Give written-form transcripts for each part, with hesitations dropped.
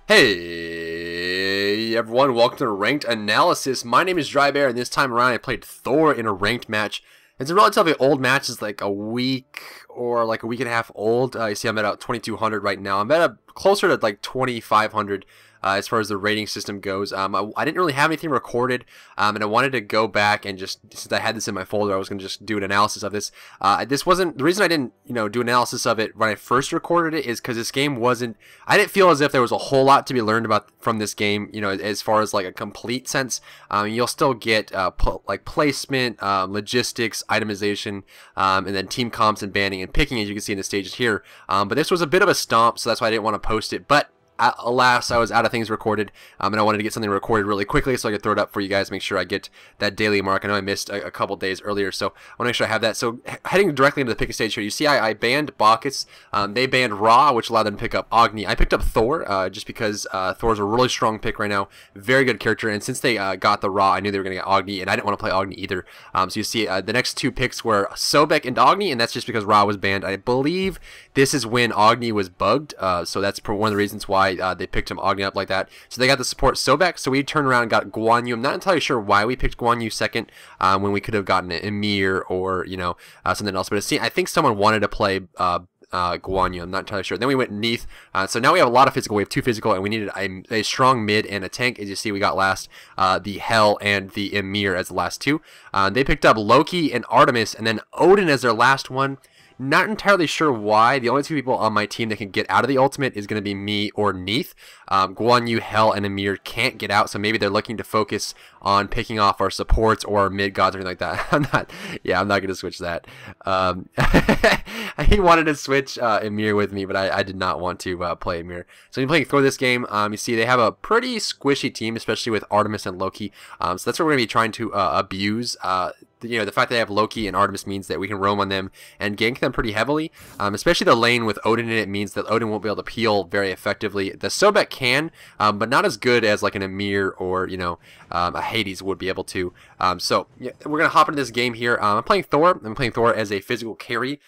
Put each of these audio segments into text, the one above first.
Hey everyone, welcome to Ranked Analysis. My name is Drybear, and this time around I played Thor in a ranked match. It's a relatively old match. It's like a week or like a week and a half old. You see I'm at 2200 right now. I'm at closer to like 2500 as far as the rating system goes. I didn't really have anything recorded, and I wanted to go back and just, since I had this in my folder, I was going to just do an analysis of this. This wasn't, the reason I didn't, do analysis of it when I first recorded it is because this game wasn't, I didn't feel as if there was a whole lot to be learned about from this game, as far as like a complete sense. You'll still get like placement, logistics, itemization, and then team comps and banning and picking, as you can see in the stages here. But this was a bit of a stomp, so that's why I didn't want to post it. But alas, I was out of things recorded, and I wanted to get something recorded really quickly so I could throw it up for you guys, make sure I get that daily mark. I know I missed a couple days earlier, so I want to make sure I have that. So heading directly into the picking stage here, you see I banned Bacchus. They banned Ra, which allowed them to pick up Agni. I picked up Thor just because Thor's a really strong pick right now, very good character, and since they got the Ra, I knew they were going to get Agni, and I didn't want to play Agni either. So you see the next two picks were Sobek and Agni, and that's just because Ra was banned. I believe this is when Agni was bugged, so that's one of the reasons why they picked him Agni up like that. So they got the support Sobek, so we turned around and got Guan Yu. I'm not entirely sure why we picked Guan Yu second when we could have gotten an Emir or something else, but I think someone wanted to play Guan Yu. I'm not entirely sure. Then we went Neath, so now we have a lot of physical. We have two physical, and we needed a strong mid and a tank. As you see, we got last the Hell and the Emir as the last two. They picked up Loki and Artemis, and then Odin as their last one. Not entirely sure why. The only two people on my team that can get out of the ultimate is going to be me or Neath. Guan Yu, Hell, and Emir can't get out, so maybe they're looking to focus on picking off our supports or our mid gods or anything like that. I'm not going to switch that. He wanted to switch Emir with me, but I did not want to play Emir. So I'm playing Thor this game. You see they have a pretty squishy team, especially with Artemis and Loki. So that's what we're going to be trying to abuse. The fact that they have Loki and Artemis means that we can roam on them and gank them pretty heavily. Especially the lane with Odin in it means that Odin won't be able to peel very effectively. The Sobek can, but not as good as like an Emir or a Hades would be able to. So yeah, we're gonna hop into this game here. I'm playing Thor. I'm playing Thor as a physical carry.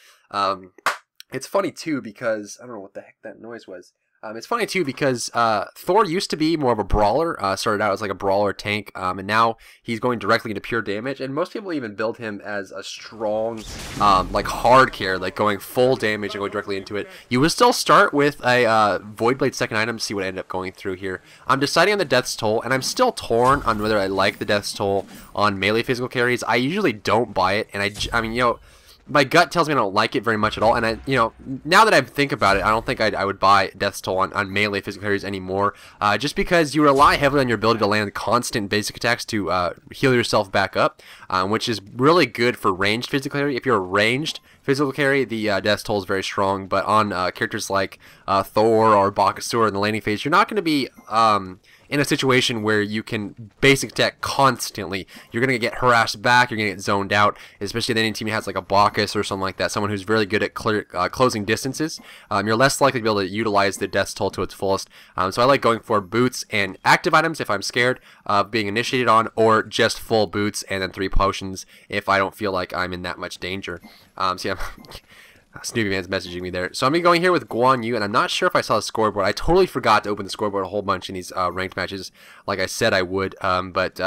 It's funny too because I don't know what the heck that noise was. It's funny too because Thor used to be more of a brawler, started out as like a brawler tank, and now he's going directly into pure damage, and most people even build him as a strong, like hard carry, like going full damage and going directly into it. You would still start with a Void Blade second item to see what I end up going through here. I'm deciding on the Death's Toll, and I'm still torn on whether I like the Death's Toll on melee physical carries. I usually don't buy it, and I mean, my gut tells me I don't like it very much at all, and now that I think about it, I don't think I would buy Death's Toll on melee physical carries anymore, just because you rely heavily on your ability to land constant basic attacks to heal yourself back up, which is really good for ranged physical carry. If you're a ranged physical carry, the Death's Toll is very strong, but on characters like Thor or Bacchus in the laning phase, you're not going to be in a situation where you can basic attack constantly. You're going to get harassed back, you're going to get zoned out, especially if any team has like a Bacchus or something like that, someone who's really good at closing distances. You're less likely to be able to utilize the Death's Toll to its fullest. So I like going for boots and active items if I'm scared of being initiated on, or just full boots and then 3 potions if I don't feel like I'm in that much danger. So yeah, Snoopy Man's messaging me there. So I'm going to be going here with Guan Yu, and I'm not sure if I saw the scoreboard. I totally forgot to open the scoreboard a whole bunch in these ranked matches, like I said I would. But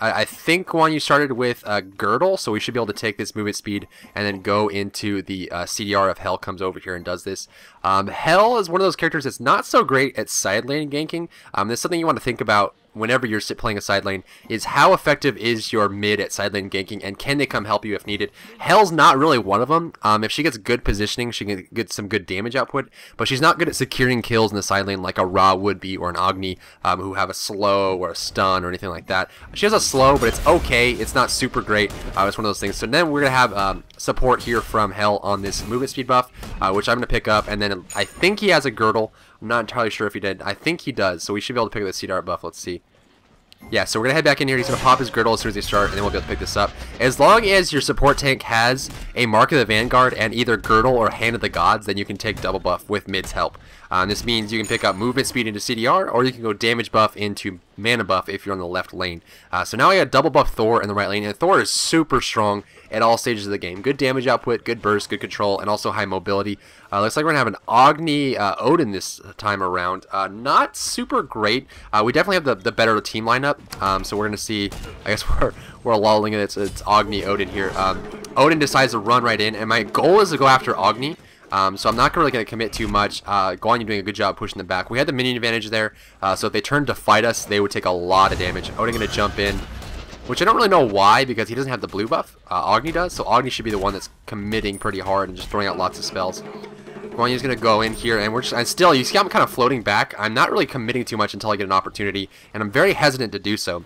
I think Guan Yu started with Girdle, so we should be able to take this movement speed and then go into the CDR if Hell comes over here and does this. Hell is one of those characters that's not so great at side lane ganking. That's something you want to think about whenever you're playing a side lane, is how effective is your mid at side lane ganking, and can they come help you if needed? Hell's not really one of them. If she gets good positioning, she can get some good damage output, but she's not good at securing kills in the side lane like a Ra would be, or an Agni, who have a slow or a stun or anything like that. She has a slow, but it's okay. It's not super great. It's one of those things. So then we're going to have support here from Hell on this movement speed buff, which I'm going to pick up, and then I think he has a Girdle. I'm not entirely sure if he did. I think he does, so we should be able to pick up the CDR buff. Let's see. Yeah, so we're going to head back in here. He's going to pop his Girdle as soon as they start, and then we'll be able to pick this up. As long as your support tank has a Mark of the Vanguard and either Girdle or Hand of the Gods, then you can take double buff with mid's help. This means you can pick up movement speed into CDR, or you can go damage buff into mana buff if you're on the left lane. So now I got double buff Thor in the right lane, and Thor is super strong at all stages of the game. Good damage output, good burst, good control, and also high mobility. Looks like we're going to have an Agni Odin this time around. Not super great. We definitely have the better team lineup. So we're going to see, I guess we're lulling it. It's Agni Odin here. Odin decides to run right in, and my goal is to go after Agni. So I'm not really going to commit too much. Guan Yu doing a good job pushing them back. We had the minion advantage there, so if they turned to fight us, they would take a lot of damage. Odin going to jump in, which I don't really know why, because he doesn't have the blue buff. Agni does, so Agni should be the one that's committing pretty hard and just throwing out lots of spells. Guan Yu's going to go in here, and and still, you see I'm kind of floating back. I'm not really committing too much until I get an opportunity, and I'm very hesitant to do so.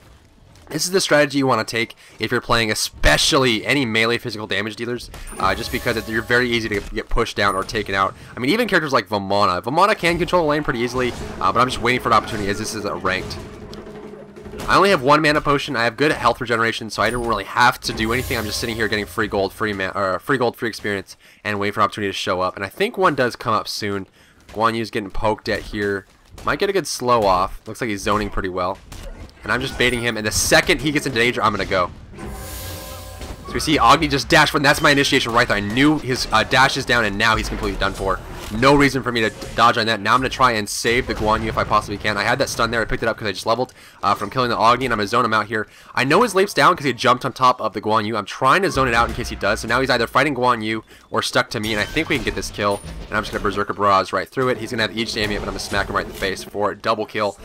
This is the strategy you want to take if you're playing especially any melee physical damage dealers, just because you're very easy to get pushed down or taken out. I mean, even characters like Vamana. Vamana can control the lane pretty easily, but I'm just waiting for an opportunity as this is ranked. I only have 1 mana potion. I have good health regeneration, so I don't really have to do anything. I'm just sitting here getting free gold, free experience, and waiting for an opportunity to show up. And I think one does come up soon. Guan Yu's getting poked at here. Might get a good slow off. Looks like he's zoning pretty well. And I'm just baiting him, and the second he gets into danger, I'm going to go. So we see Agni just dash, and that's my initiation right there. I knew his dash is down, and now he's completely done for. No reason for me to dodge on that. Now I'm going to try and save the Guan Yu if I possibly can. I had that stun there. I picked it up because I just leveled from killing the Agni, and I'm going to zone him out here. I know his leap's down because he jumped on top of the Guan Yu. I'm trying to zone it out in case he does. So now he's either fighting Guan Yu or stuck to me, and I think we can get this kill. And I'm just going to Berserker Barrage right through it. He's going to have each damage, but I'm going to smack him right in the face for a double kill.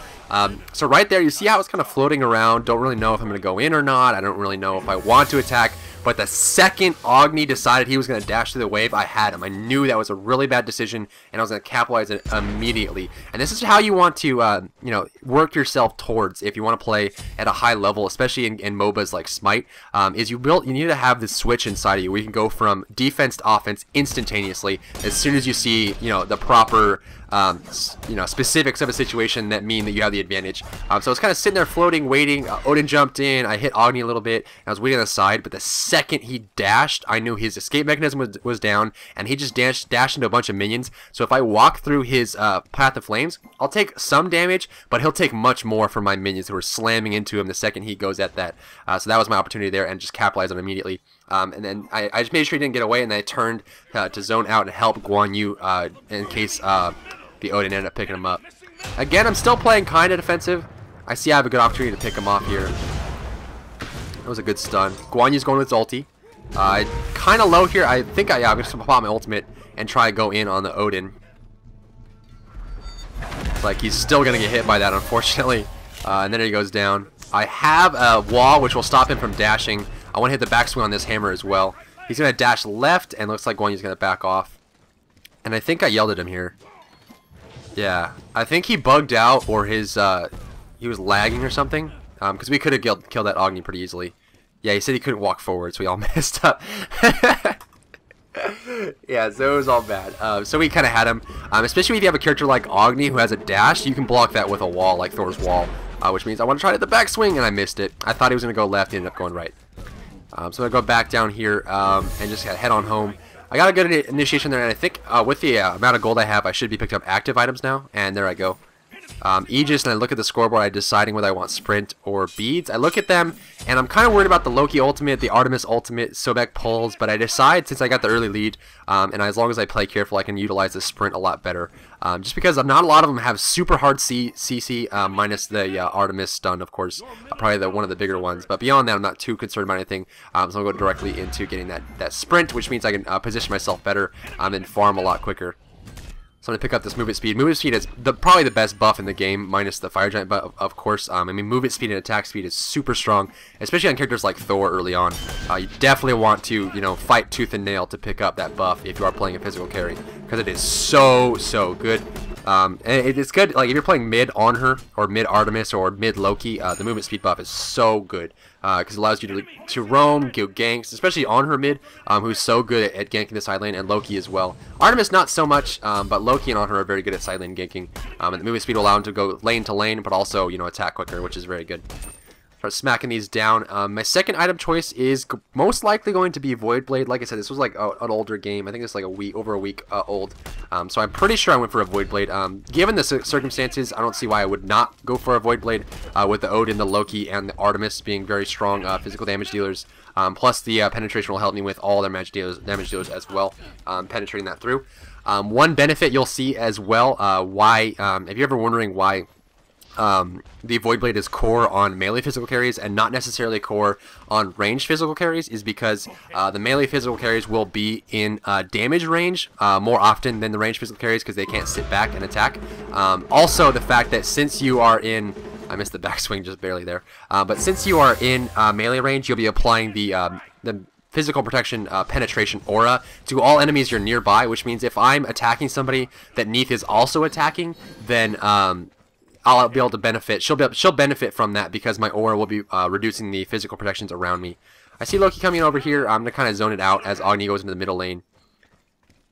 So right there, you see how it's kind of floating around. Don't really know if I'm going to go in or not. I don't really know if I want to attack. But the second Agni decided he was going to dash through the wave, I had him. I knew that was a really bad decision, and I was going to capitalize it immediately. And this is how you want to, you know, work yourself towards if you want to play at a high level, especially in MOBAs like SMITE. You need to have this switch inside of you where you can go from defense to offense instantaneously as soon as you see, you know, the proper you know, specifics of a situation that mean that you have the advantage. So I was kind of sitting there floating, waiting. Odin jumped in. I hit Agni a little bit. I was waiting on the side, but the second he dashed, I knew his escape mechanism was down, and he just dashed into a bunch of minions. So if I walk through his Path of Flames, I'll take some damage, but he'll take much more from my minions who are slamming into him the second he goes at that. So that was my opportunity there, and just capitalized on it immediately. And then I just made sure he didn't get away, and then I turned to zone out and help Guan Yu in case the Odin ended up picking him up. Again, I'm still playing kind of defensive. I see I have a good opportunity to pick him off here. That was a good stun. Guan Yu's going with his ulti. Kind of low here. I think I'm just going to pop my ultimate and try to go in on the Odin. It's like he's still going to get hit by that, unfortunately. And then he goes down. I have a wall which will stop him from dashing. I want to hit the backswing on this hammer as well. He's going to dash left, and looks like Guan Yu's going to back off. And I think I yelled at him here. Yeah, I think he bugged out, or his he was lagging or something. Because we could have killed that Agni pretty easily. Yeah, he said he couldn't walk forward, so we all messed up. Yeah, so it was all bad. So we kind of had him. Especially if you have a character like Agni who has a dash, you can block that with a wall, like Thor's wall. Which means I want to try to hit the backswing, and I missed it. I thought he was going to go left, he ended up going right. So I'm going to go back down here and just head on home. I got a good initiation there, and I think with the amount of gold I have, I should be picking up active items now. And there I go. Aegis, and I look at the scoreboard, I'm deciding whether I want sprint or beads. I look at them, and I'm kind of worried about the Loki ultimate, the Artemis ultimate, Sobek pulls, but I decide, since I got the early lead, and as long as I play careful, I can utilize the sprint a lot better. Just because not a lot of them have super hard CC, minus the Artemis stun, of course, probably one of the bigger ones. But beyond that, I'm not too concerned about anything, so I'll go directly into getting that sprint, which means I can position myself better and farm a lot quicker. So I'm going to pick up this movement speed. Movement speed is probably the best buff in the game, minus the fire giant buff, of course. I mean, movement speed and attack speed is super strong, especially on characters like Thor early on. You definitely want to, you know, fight tooth and nail to pick up that buff if you are playing a physical carry, because it is so good. And it's good, like, if you're playing mid on her, or mid Artemis, or mid Loki, the movement speed buff is so good, because it allows you to roam, go ganks, especially on her mid, who's so good at ganking the side lane, and Loki as well. Artemis not so much, but Loki and on her are very good at side lane ganking, and the movement speed will allow him to go lane to lane, but also, you know, attack quicker, which is very good. Start smacking these down. My second item choice is most likely going to be Void Blade. Like I said, this was like an older game. I think it's like over a week old. So I'm pretty sure I went for a Void Blade. Given the circumstances, I don't see why I would not go for a Void Blade with the Odin, the Loki, and the Artemis being very strong physical damage dealers. Plus the penetration will help me with all their damage dealers as well, penetrating that through. One benefit you'll see as well, if you're ever wondering why the Void Blade is core on melee physical carries and not necessarily core on ranged physical carries, is because the melee physical carries will be in damage range more often than the ranged physical carries because they can't sit back and attack. Also, the fact that since you are in... I missed the backswing just barely there. But since you are in melee range, you'll be applying the physical protection penetration aura to all enemies you're nearby, which means if I'm attacking somebody that Neith is also attacking, then I'll be able to benefit. She'll benefit from that because my aura will be reducing the physical protections around me. I see Loki coming over here. I'm gonna kind of zone it out as Agni goes into the middle lane.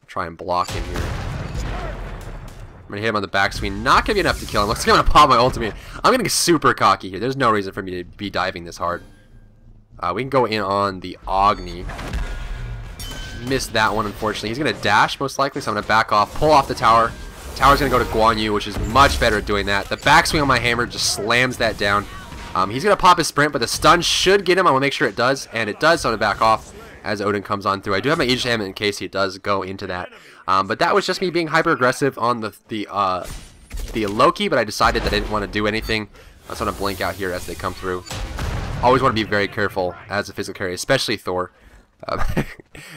Try and block him here. I'm gonna hit him on the backswing. Not gonna be enough to kill him. Looks like I'm gonna pop my ultimate. I'm gonna get super cocky here. There's no reason for me to be diving this hard. We can go in on the Agni. Missed that one, unfortunately. He's gonna dash most likely, so I'm gonna back off, pull off the tower. Tower's gonna go to Guan Yu, which is much better at doing that. The backswing on my hammer just slams that down. He's gonna pop his sprint, but the stun should get him. I wanna make sure it does, and it does, so I'm gonna back off as Odin comes on through. I do have my Aegis Hammer in case he does go into that. But that was just me being hyper aggressive on the Loki, but I decided that I didn't want to do anything. I just want to blink out here as they come through. Always want to be very careful as a physical carry, especially Thor.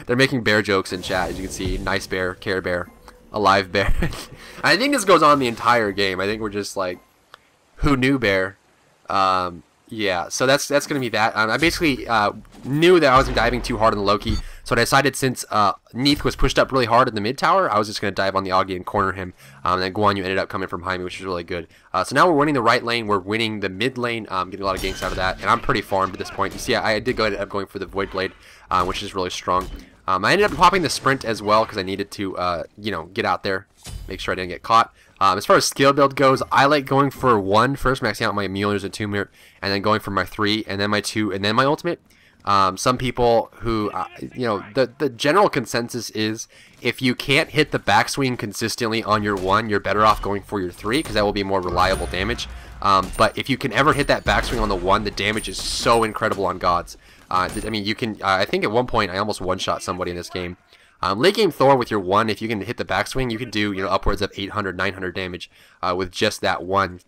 They're making bear jokes in chat, as you can see. Nice bear, care bear, alive bear. I think this goes on the entire game. I think we're just like, who knew bear? Yeah, so that's gonna be that. I basically knew that I wasn't diving too hard on the Loki, so I decided since Neith was pushed up really hard in the mid tower, I was just gonna dive on the Agni and corner him. And then Guan Yu ended up coming from behind me, which was really good. So now we're winning the right lane, we're winning the mid lane, getting a lot of ganks out of that, and I'm pretty farmed at this point. You see, I did end up going for the Void Blade, which is really strong. I ended up popping the sprint as well because I needed to, you know, get out there, make sure I didn't get caught. As far as skill build goes, I like going for 1 first, maxing out my Mjolnir's and Tumor, and then going for my 3, and then my 2, and then my ultimate. Some people who, you know, the general consensus is if you can't hit the backswing consistently on your 1, you're better off going for your 3 because that will be more reliable damage. But if you can ever hit that backswing on the 1, the damage is so incredible on gods. I mean, you can. I think at one point I almost one-shot somebody in this game. Late game Thor with your 1, if you can hit the backswing, you can do, you know, upwards of 800, 900 damage with just that 1.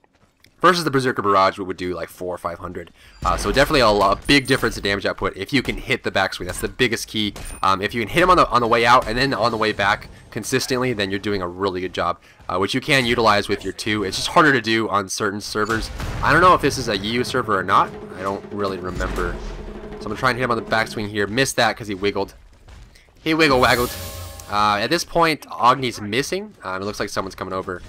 Versus the Berserker Barrage, we would do like 400 or 500. So definitely a big difference in damage output if you can hit the backswing. That's the biggest key. If you can hit him on the way out and then on the way back consistently, then you're doing a really good job, which you can utilize with your 2. It's just harder to do on certain servers. I don't know if this is a EU server or not. I don't really remember. So I'm going to try and hit him on the backswing here. Missed that because he wiggled. He wiggle-waggled. At this point, Agni's missing. It looks like someone's coming over.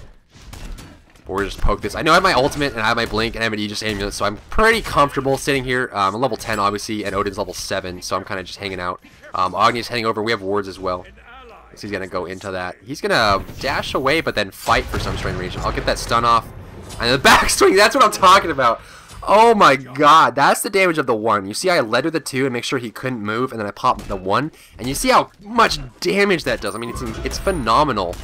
But we're just poke this. I know I have my ultimate and I have my blink and I have an Aegis Amulet, so I'm pretty comfortable sitting here. I'm level 10, obviously, and Odin's level 7, so I'm kind of just hanging out. Agni's heading over. We have wards as well. So he's going to go into that. He's going to dash away, but then fight for some strange reason. I'll get that stun off. And the backswing, that's what I'm talking about. Oh my god, that's the damage of the 1. You see I led with the 2 and make sure he couldn't move, and then I popped the 1. And you see how much damage that does. I mean, it's phenomenal.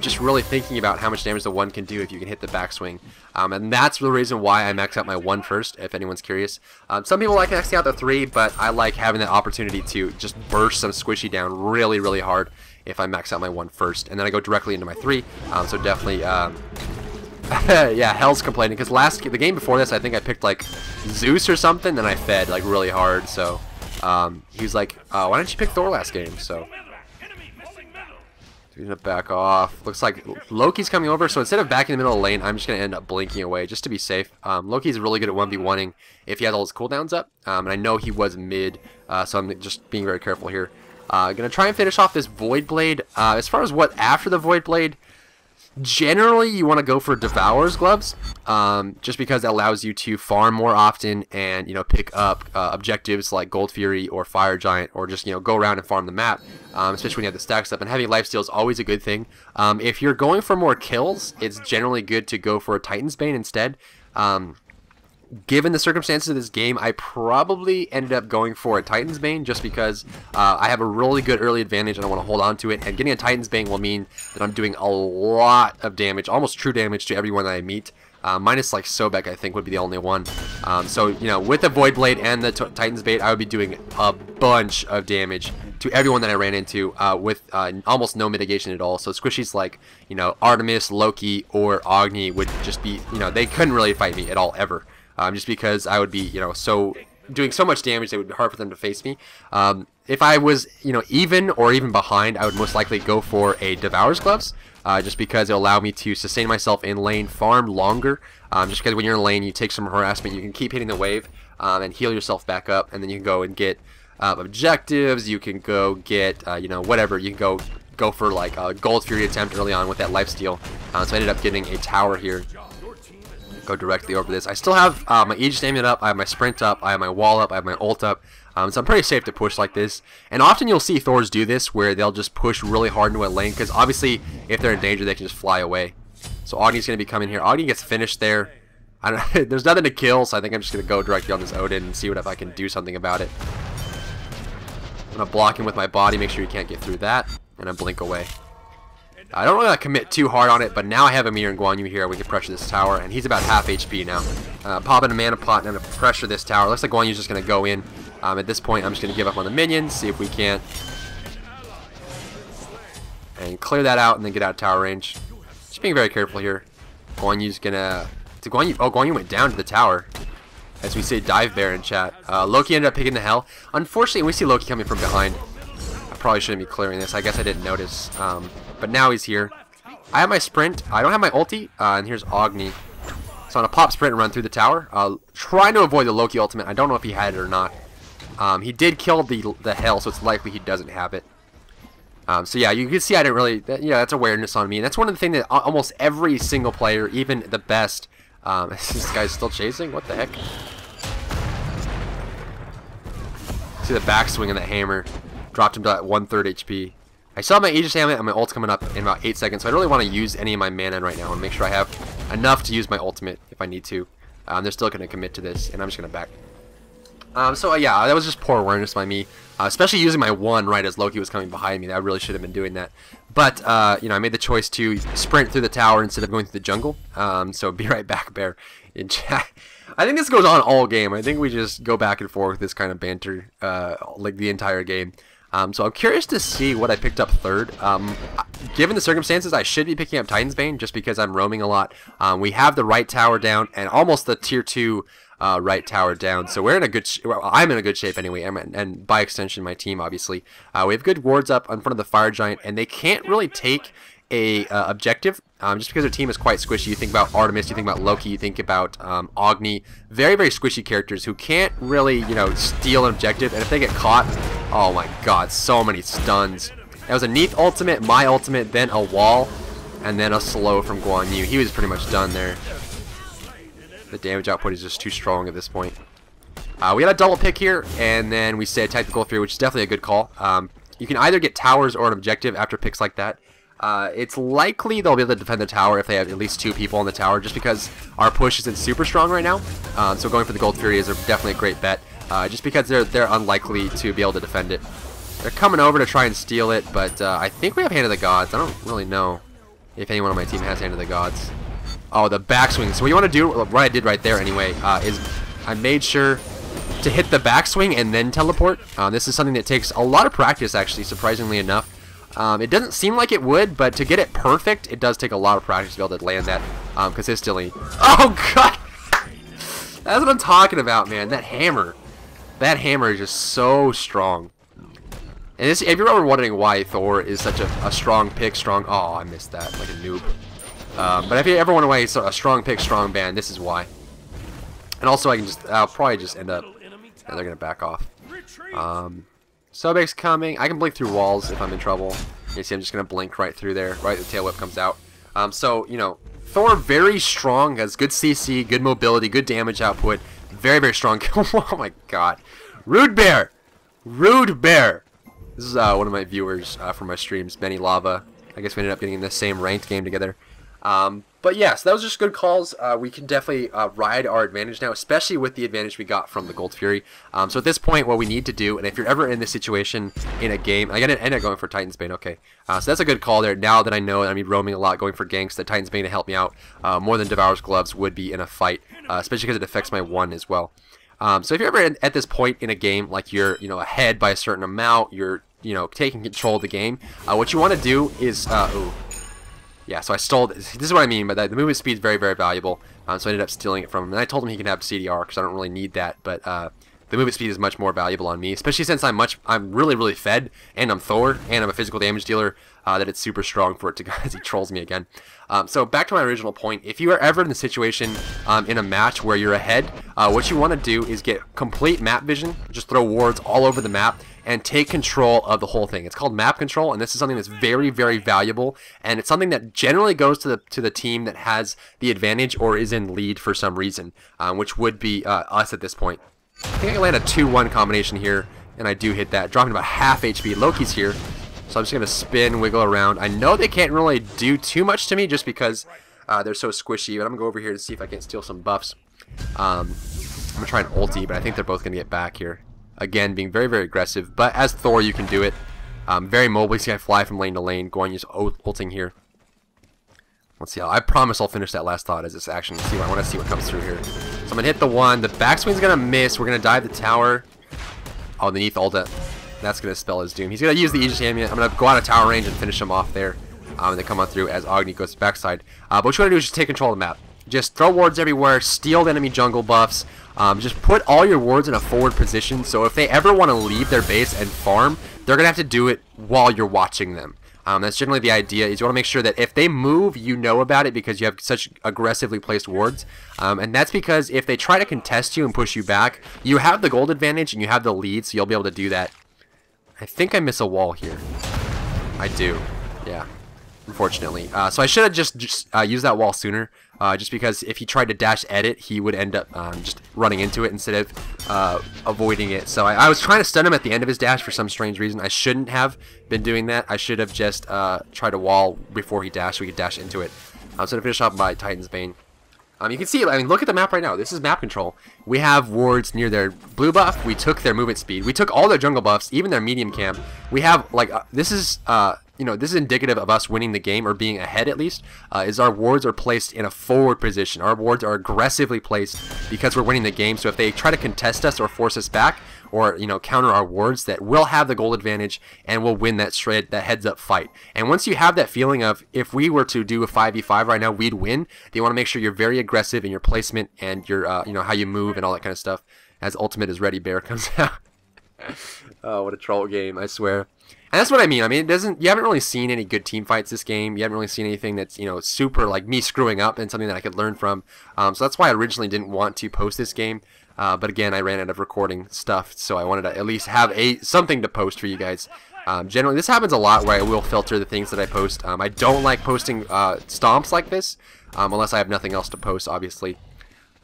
Just really thinking about how much damage the 1 can do if you can hit the backswing. And that's the reason why I max out my 1 first, if anyone's curious. Some people like maxing out the 3, but I like having that opportunity to just burst some squishy down really, really hard if I max out my 1 first. And then I go directly into my 3. So definitely... yeah, Hell's complaining because the game before this, I think I picked like Zeus or something, and I fed like really hard. So he was like, "Why didn't you pick Thor last game?" So he's gonna back off. Looks like Loki's coming over. So instead of backing in the middle of the lane, I'm just gonna end up blinking away just to be safe. Loki's really good at 1v1ing if he has all his cooldowns up, and I know he was mid, so I'm just being very careful here. Gonna try and finish off this Void Blade. As far as what after the Void Blade. Generally, you want to go for Devourer's Gloves, just because that allows you to farm more often and, you know, pick up objectives like Gold Fury or Fire Giant, or just, you know, go around and farm the map, especially when you have the stacks up. And having lifesteal is always a good thing. If you're going for more kills, it's generally good to go for a Titan's Bane instead. Given the circumstances of this game, I probably ended up going for a Titan's Bane just because I have a really good early advantage and I want to hold on to it. And getting a Titan's Bane will mean that I'm doing a lot of damage, almost true damage to everyone that I meet. Minus like Sobek, I think, would be the only one. So, you know, with the Void Blade and the Titan's Bane, I would be doing a bunch of damage to everyone that I ran into with almost no mitigation at all. So squishies like, you know, Artemis, Loki, or Agni would just be, you know, they couldn't really fight me at all ever, just because I would be, you know, so doing so much damage that it would be hard for them to face me. If I was, you know, even or even behind, I would most likely go for a Devourer's Gloves, just because it'll allow me to sustain myself in lane, farm longer. Just because when you're in lane, you take some harassment, you can keep hitting the wave and heal yourself back up, and then you can go and get objectives. You can go get, you know, whatever. You can go for like a Gold Fury attempt early on with that lifesteal. So I ended up getting a tower here. Go directly over this. I still have my Aegis aiming up, I have my sprint up, I have my wall up, I have my ult up. So I'm pretty safe to push like this. And often you'll see Thors do this where they'll just push really hard into a lane, because obviously if they're in danger they can just fly away. So Agni's going to be coming here. Agni gets finished there. I don't, there's nothing to kill, so I think I'm just going to go directly on this Odin and see what if I can do something about it. I'm going to block him with my body, make sure he can't get through that, and I blink away. I don't really commit too hard on it, but now I have Amir and Guan Yu here. We can pressure this tower, and he's about half HP now. Pop in a mana pot, and I'm going to pressure this tower. Looks like Guan Yu's just going to go in. At this point, I'm just going to give up on the minions, see if we can't. And clear that out, and then get out of tower range. Just being very careful here. Guan Yu's going to... Guan Yu went down to the tower. As we say, dive bear in chat. Loki ended up picking the hell. Unfortunately, we see Loki coming from behind. I probably shouldn't be clearing this. I guess I didn't notice. But now he's here. I have my sprint. I don't have my ulti. And here's Agni. So I'm going to pop sprint and run through the tower. Trying to avoid the Loki ultimate. I don't know if he had it or not. He did kill the hell, so it's likely he doesn't have it. So yeah, you can see I didn't really... Yeah, that's awareness on me. And that's one of the things that almost every single player, even the best... this guy's still chasing? What the heck? See the backswing of that hammer. Dropped him to 1/3 HP. I saw my Aegis Amulet and my ult's coming up in about 8 seconds, so I really want to use any of my mana right now and make sure I have enough to use my ultimate if I need to. They're still going to commit to this, and I'm just going to back. So yeah, that was just poor awareness by me, especially using my 1 right as Loki was coming behind me. I really should have been doing that. But, you know, I made the choice to sprint through the tower instead of going through the jungle. So be right back, Bear. In chat. I think this goes on all game. I think we just go back and forth with this kind of banter like the entire game. So I'm curious to see what I picked up third. Given the circumstances, I should be picking up Titan's Bane just because I'm roaming a lot. We have the right tower down and almost the tier 2 right tower down, so we're in a good. I'm in a good shape anyway, and by extension, my team obviously. We have good wards up in front of the fire giant, and they can't really take a objective just because their team is quite squishy. You think about Artemis, you think about Loki, you think about Agni, very squishy characters who can't really, you know, steal an objective, and if they get caught, oh my god, so many stuns. That was a Neath ultimate, my ultimate, then a wall, and then a slow from Guan Yu. He was pretty much done there. The damage output is just too strong at this point. We got a double pick here, and then we say attack the goal 3, which is definitely a good call. You can either get towers or an objective after picks like that. It's likely they'll be able to defend the tower if they have at least 2 people on the tower, just because our push isn't super strong right now. So going for the Gold Fury is definitely a great bet, just because they're unlikely to be able to defend it. They're coming over to try and steal it, but I think we have Hand of the Gods. I don't really know if anyone on my team has Hand of the Gods. Oh, the backswing. So what you want to do, what I did right there anyway, is I made sure to hit the backswing and then teleport. This is something that takes a lot of practice, actually, surprisingly enough. It doesn't seem like it would, but to get it perfect, it does take a lot of practice to be able to land that consistently. Oh, God! That's what I'm talking about, man. That hammer is just so strong. And this, if you're ever wondering why Thor is such a strong pick, oh, I missed that, like a noob. But if you ever wonder why he's a strong pick, strong ban, this is why. And also, I'll probably just end up, and they're gonna back off. Sobek's coming. I can blink through walls if I'm in trouble. You see, I'm just gonna blink right through there. Right, the tail whip comes out. So you know, Thor very strong, has good CC, good mobility, good damage output, very strong. Oh my God, Rude Bear, Rude Bear. This is one of my viewers from my streams, Benny Lava. I guess we ended up getting in the same ranked game together. But yeah, so that was just good calls. We can definitely ride our advantage now, especially with the advantage we got from the Gold Fury. So at this point, what we need to do, and if you're ever in this situation in a game, I gotta end up going for Titan's Bane. Okay, so that's a good call there. Now that I know that I'm roaming a lot, going for ganks, that Titan's Bane to help me out more than Devourer's Gloves would be in a fight, especially because it affects my 1 as well. So if you're ever at this point in a game, like you're ahead by a certain amount, you're you know, taking control of the game. What you want to do is, ooh. Yeah, so I stole, this is what I mean, but the movement speed is very, very valuable, so I ended up stealing it from him. And I told him he can have CDR, because I don't really need that, but the movement speed is much more valuable on me, especially since I'm really, really fed, and I'm Thor, and I'm a physical damage dealer, that it's super strong for it to, as he trolls me again. So back to my original point, if you are ever in the situation in a match where you're ahead, what you want to do is get complete map vision, just throw wards all over the map, and take control of the whole thing. It's called map control, and this is something that's very, very valuable, and it's something that generally goes to the team that has the advantage or is in lead for some reason, which would be us at this point. I think I land a 2-1 combination here, and I do hit that, dropping about half HP. Loki's here, so I'm just going to spin, wiggle around. I know they can't really do too much to me just because they're so squishy, but I'm going to go over here and see if I can steal some buffs. I'm going to try an ulti, but I think they're both going to get back here. Again, being very, very aggressive, but as Thor, you can do it. Very mobile, so you can fly from lane to lane, go and use ulting here. Let's see how, I promise I'll finish that last thought as this action. Let's see, I want to see what comes through here. So I'm going to hit the one, the backswing's going to miss, we're going to dive the tower. Oh, underneath ulta, that's going to spell his doom. He's going to use the Aegis Amulet. I'm going to go out of tower range and finish him off there. And then come on through as Agni goes backside. But what you want to do is just take control of the map. Just throw wards everywhere, steal the enemy jungle buffs, just put all your wards in a forward position, so if they ever want to leave their base and farm, they're going to have to do it while you're watching them. That's generally the idea, is you want to make sure that if they move, you know about it because you have such aggressively placed wards. And that's because if they try to contest you and push you back, you have the gold advantage and you have the lead, so you'll be able to do that. I think I miss a wall here. I do, yeah. Unfortunately. So I should have just used that wall sooner, just because if he tried to dash edit, he would end up just running into it instead of avoiding it. So I was trying to stun him at the end of his dash for some strange reason. I shouldn't have been doing that. I should have just tried a wall before he dashed so we could dash into it. So to finish off by Titan's Bane. You can see, I mean, look at the map right now. This is map control. We have wards near their blue buff. We took their movement speed. We took all their jungle buffs, even their medium camp. We have, like, this is, you know, this is indicative of us winning the game, or being ahead at least, is our wards are placed in a forward position. Our wards are aggressively placed because we're winning the game. So if they try to contest us or force us back, or, you know, counter our wards, that we'll have the gold advantage and we'll win that heads up fight. And once you have that feeling of, if we were to do a 5v5 right now, we'd win, you want to make sure you're very aggressive in your placement and your, you know, how you move and all that kind of stuff. As ultimate as Ready Bear comes out. Oh, what a troll game, I swear. And that's what I mean. I mean, you haven't really seen any good team fights this game. You haven't really seen anything that's, you know, super, like, me screwing up and something that I could learn from. So that's why I originally didn't want to post this game. But again, I ran out of recording stuff, so I wanted to at least have something to post for you guys. Generally, this happens a lot where I will filter the things that I post. I don't like posting stomps like this, unless I have nothing else to post, obviously.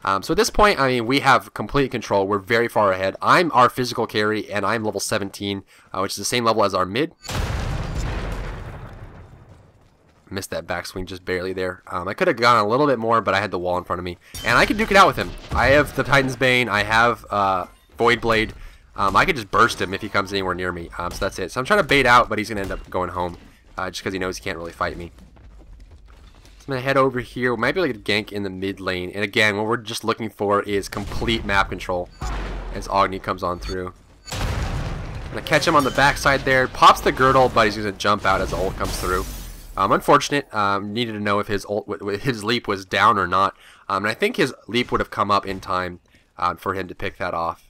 So at this point, I mean, we have complete control. We're very far ahead. I'm our physical carry, and I'm level 17, which is the same level as our mid. Missed that backswing just barely there. I could have gone a little bit more, but I had the wall in front of me. And I could duke it out with him. I have the Titan's Bane. I have Void Blade. I could just burst him if he comes anywhere near me. So that's it. So I'm trying to bait out, but he's going to end up going home. Just because he knows he can't really fight me. I'm going to head over here. We might be able to get a gank in the mid lane. And again, what we're just looking for is complete map control as Agni comes on through. I'm going to catch him on the backside there. Pops the girdle, but he's going to jump out as the ult comes through. Unfortunate. Needed to know if his leap was down or not. And I think his leap would have come up in time for him to pick that off.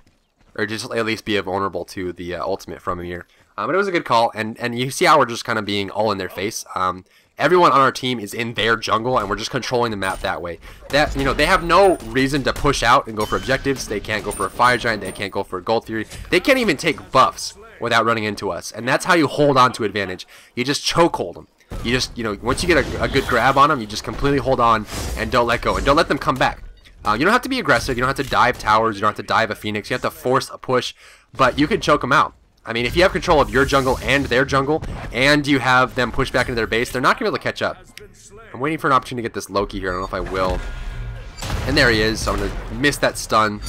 Or just at least be vulnerable to the ultimate from him here. But it was a good call. And you see how we're just kind of being all in their face. Everyone on our team is in their jungle, and we're just controlling the map that way. That, you know, they have no reason to push out and go for objectives. They can't go for a fire giant. They can't go for a gold theory. They can't even take buffs without running into us. And that's how you hold on to advantage. You just chokehold them. You just, you know, once you get a good grab on them, you just completely hold on and don't let go. And don't let them come back. You don't have to be aggressive. You don't have to dive towers. You don't have to dive a phoenix. You have to force a push. But you can choke them out. I mean, if you have control of your jungle and their jungle, and you have them push back into their base, they're not going to be able to catch up. I'm waiting for an opportunity to get this Loki here. I don't know if I will. And there he is. So I'm going to miss that stun.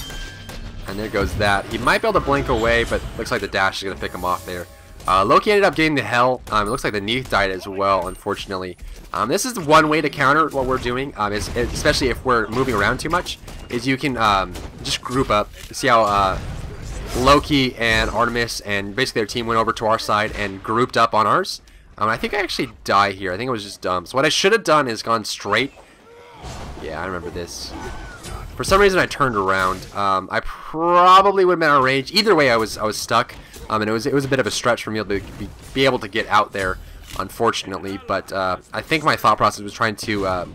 And there goes that. He might be able to blink away, but looks like the dash is going to pick him off there. Loki ended up getting the hell. It looks like the Neath died as well, unfortunately. This is one way to counter what we're doing, especially if we're moving around too much, is you can just group up. See how Loki and Artemis and basically their team went over to our side and grouped up on ours. I think I actually die here. I think it was just dumb. So what I should have done is gone straight. Yeah, I remember this. For some reason I turned around. I probably would have been out of range. Either way, I was stuck. And it was a bit of a stretch for me to be able to get out there, unfortunately. But I think my thought process was trying to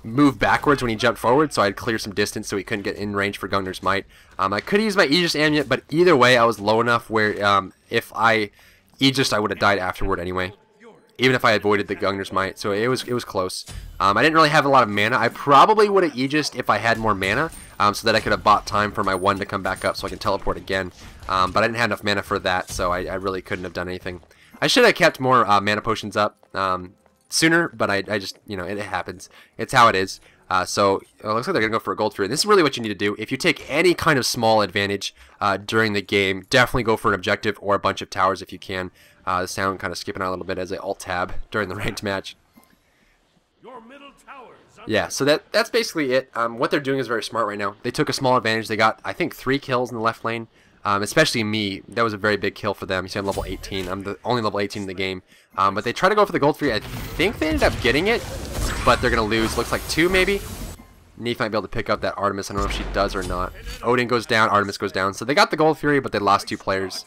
move backwards when he jumped forward, so I'd clear some distance so he couldn't get in range for Gungnir's Might. I could use my Aegis Amulet, but either way, I was low enough where if I Aegis, I would have died afterward anyway, even if I avoided the Gungnir's Might. So it was close. I didn't really have a lot of mana. I probably would have Aegis if I had more mana, so that I could have bought time for my 1 to come back up so I can teleport again. But I didn't have enough mana for that, so I really couldn't have done anything. I should have kept more mana potions up sooner, but I just, you know, it happens. It's how it is. So it looks like they're going to go for a Gold Fury. This is really what you need to do. If you take any kind of small advantage during the game, definitely go for an objective or a bunch of towers if you can. The sound kind of skipping out a little bit as I alt-tab during the ranked match. Yeah, so that's basically it. What they're doing is very smart right now. They took a small advantage. They got, I think, 3 kills in the left lane. Especially me, that was a very big kill for them. You see I'm level 18. I'm the only level 18 in the game. But they try to go for the Gold Fury. I think they ended up getting it, but they're going to lose. Looks like 2 maybe. Neith might be able to pick up that Artemis. I don't know if she does or not. Odin goes down, Artemis goes down. So they got the Gold Fury, but they lost 2 players.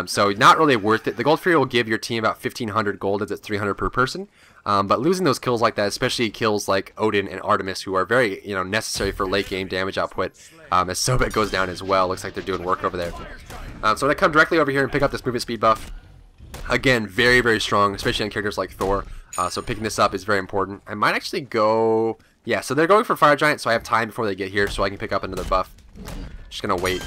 So not really worth it. The Gold Fury will give your team about 1,500 gold as it's 300 per person. But losing those kills like that, especially kills like Odin and Artemis, who are very, you know, necessary for late game damage output, as Sobek goes down as well. Looks like they're doing work over there. So when I come directly over here and pick up this movement speed buff, again, very, very strong, especially on characters like Thor. So picking this up is very important. I might actually go... Yeah, so they're going for Fire Giant, so I have time before they get here so I can pick up another buff. Just going to wait.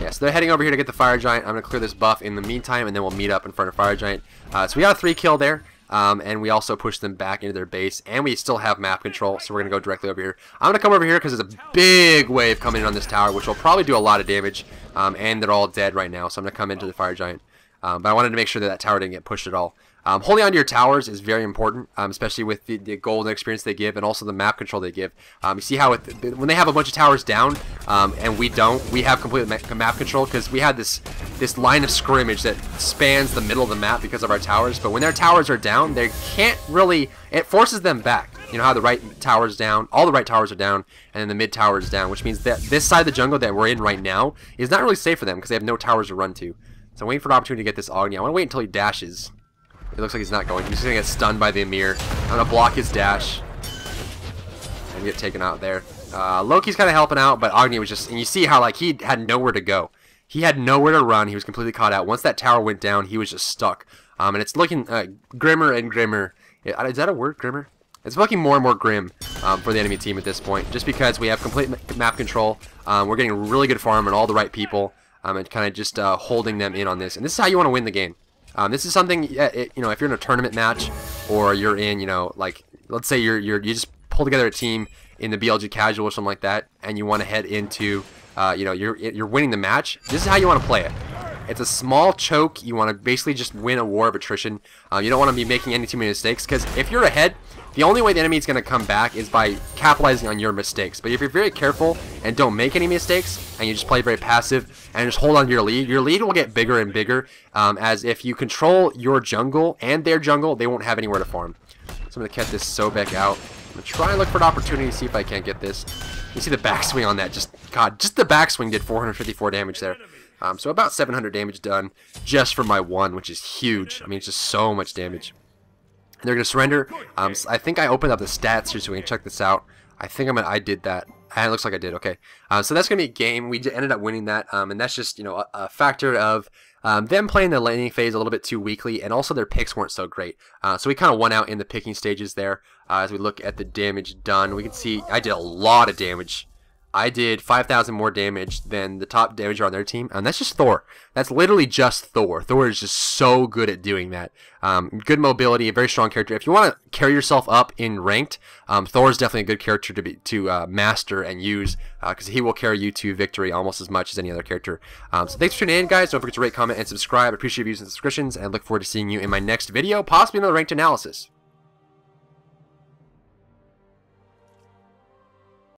Yeah, so they're heading over here to get the Fire Giant. I'm going to clear this buff in the meantime, and then we'll meet up in front of Fire Giant. So we got a 3 kill there. And we also push them back into their base, and we still have map control, so we're going to go directly over here. I'm going to come over here because there's a big wave coming in on this tower, which will probably do a lot of damage, and they're all dead right now, so I'm going to come into the Fire Giant. But I wanted to make sure that tower didn't get pushed at all. Holding on to your towers is very important, especially with the golden experience they give and also the map control they give. You see how when they have a bunch of towers down and we don't, we have complete map control because we had this line of scrimmage that spans the middle of the map because of our towers. But when their towers are down, they can't really, it forces them back. You know how the right tower is down, all the right towers are down, and then the mid tower is down, which means that this side of the jungle that we're in right now is not really safe for them because they have no towers to run to. So I'm waiting for an opportunity to get this Agni. I want to wait until he dashes. It looks like he's not going. He's just going to get stunned by the Emir. I'm going to block his dash and get taken out there. Loki's kind of helping out, but Agni was just... And you see how like he had nowhere to go. He had nowhere to run. He was completely caught out. Once that tower went down, he was just stuck. And it's looking grimmer and grimmer. Is that a word, grimmer? It's looking more and more grim for the enemy team at this point. Just because we have complete map control. We're getting really good farm and all the right people. And kind of just holding them in on this. And this is how you want to win the game. This is something, you know, if you're in a tournament match or you're in, you know, like, let's say you just pull together a team in the BLG casual or something like that, and you want to head into, you know, you're winning the match. This is how you want to play it. It's a small choke. You want to basically just win a war of attrition. You don't want to be making any too many mistakes because if you're ahead, the only way the enemy is going to come back is by capitalizing on your mistakes. But if you're very careful and don't make any mistakes, and you just play very passive and just hold on to your lead will get bigger and bigger. As if you control your jungle and their jungle, they won't have anywhere to farm. So I'm going to catch this Sobek out. I'm going to try and look for an opportunity to see if I can't get this. You see the backswing on that. Just the backswing did 454 damage there. So about 700 damage done just for my 1, which is huge. I mean, it's just so much damage. They're going to surrender. I think I opened up the stats here so we can check this out. I think I did that. It looks like I did. Okay. So that's going to be a game. We ended up winning that. And that's just, you know, a factor of them playing the laning phase a little bit too weakly. And also their picks weren't so great. So we kind of won out in the picking stages there. As we look at the damage done, we can see I did a lot of damage. I did 5,000 more damage than the top damager on their team, and that's just Thor. That's literally just Thor. Thor is just so good at doing that. Good mobility, a very strong character. If you want to carry yourself up in ranked, Thor is definitely a good character to master and use, because he will carry you to victory almost as much as any other character. So thanks for tuning in, guys. Don't forget to rate, comment, and subscribe. I appreciate your views and subscriptions, and look forward to seeing you in my next video, possibly another ranked analysis.